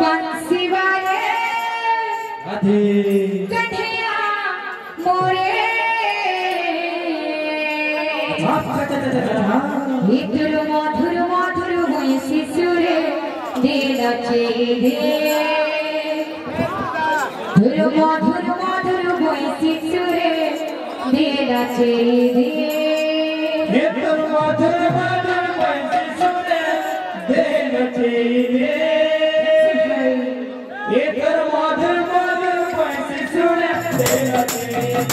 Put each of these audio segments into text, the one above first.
बंसी वाले कन्हैया मोरे इधर मधुर मधुर बंसी सुरे दिल चेरे इधर मधुर मधुर बंसी सुरे दिल चेरे इधर मधुर मधुर बंसी सुरे दिल चेरे इधर मधुर मधुर बंसी सुरे दिल चेरे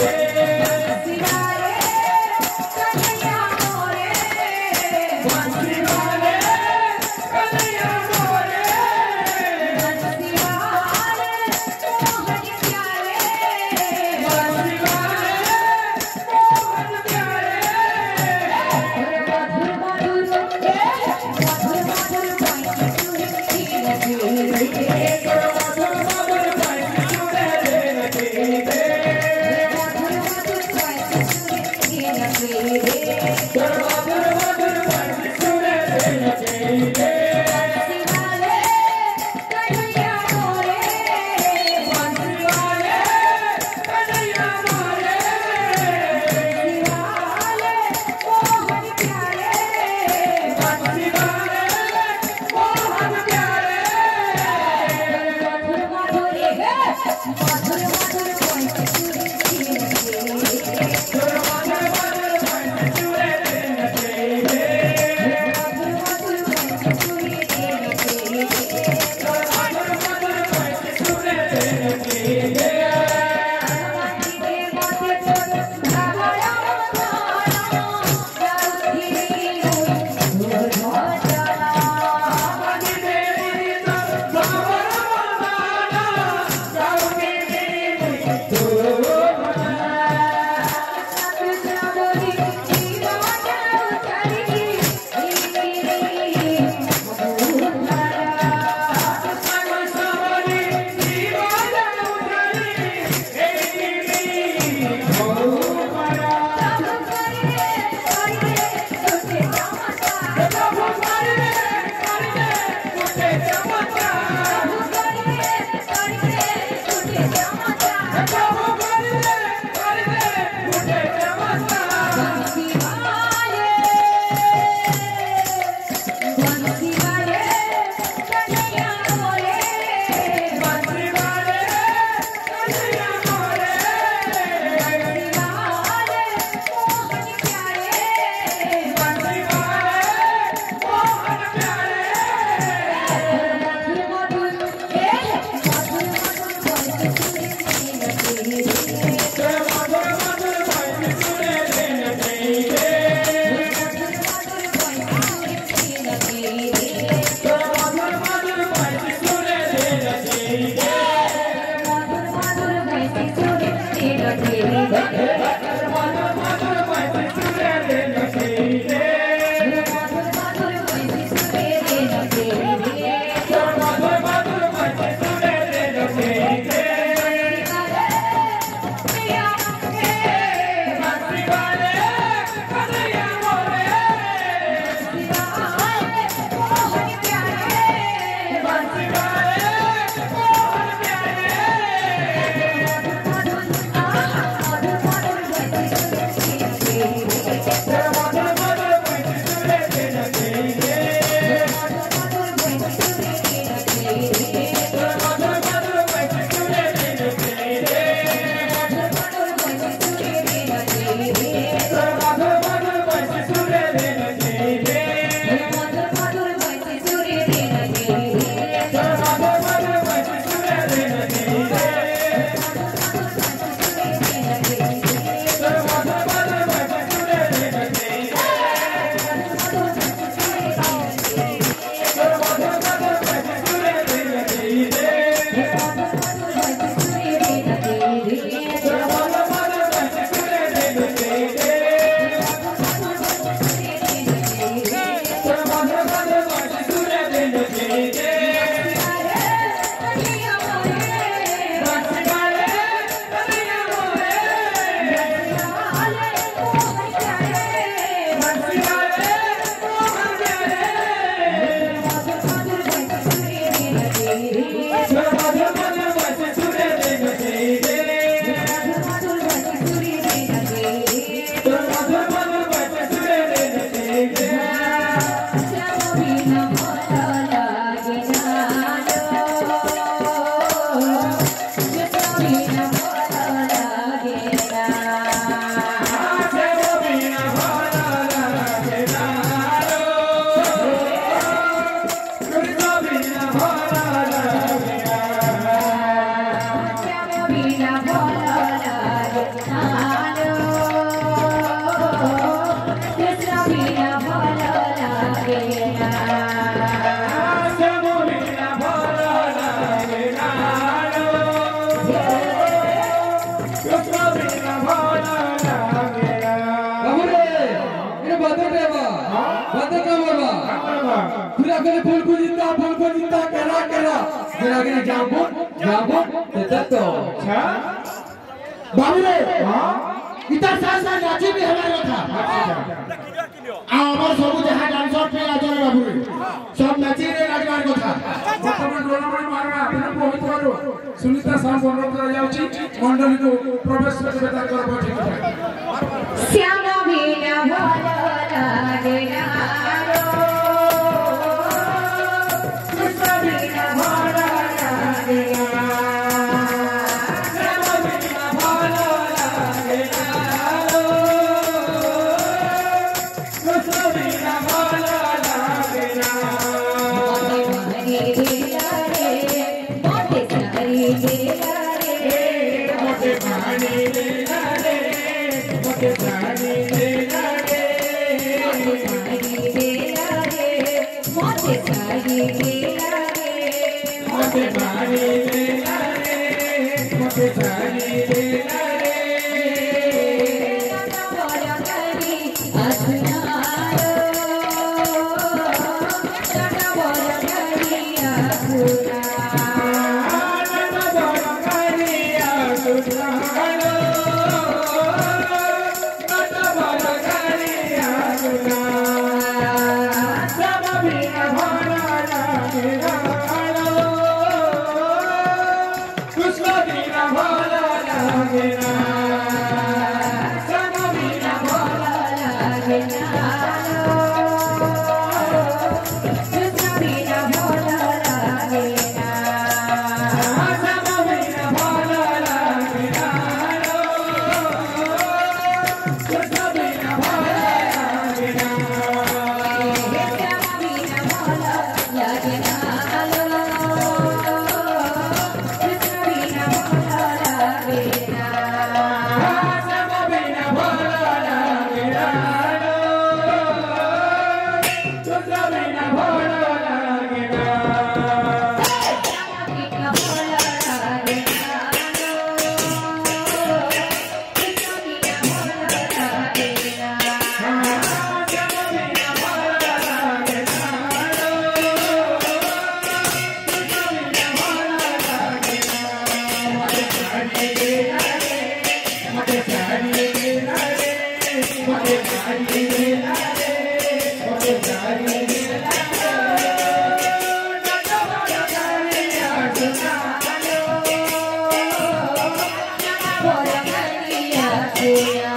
बिना भाला लागेला बाबू रे ये बातें देवा बातें का बोलवा पूरा करे फूल को जिंदा करा जरा के जाबो ते तो अच्छा बाबू रे इतना साल नाची भी हमारे था আমার সবু যাহা ডান্সর পে আজরে বাবু রে সব নাচি রে নাচবার কথা বর্তমান ডোলামারি মারবা আপনি পবিত্রରୁ সুনিতা ସାହୁ অনুରୋଧ କରାଯାଉଛି ମଣ୍ଡଳୀକୁ ପ୍ରବେଶ କରିବେ ତାଙ୍କର ବୈଠକ ପାଇଁ শ্যাম বিনা ভাল লাগে না কৃষ্ণ বিনা ভাল লাগে না শ্যাম বিনা ভাল লাগে না কৃষ্ণ বিনা ভাল লাগে না মোটে সারি দিলা রে মোটে সারি দিলা রে মোটে সারি দিলা রে মোটে সারি দিলা রে মোটে সারি দিলা রে মোটে সারি দিলা রে বড় করি আসনারো টাটা বড় করি আসনা Yeah.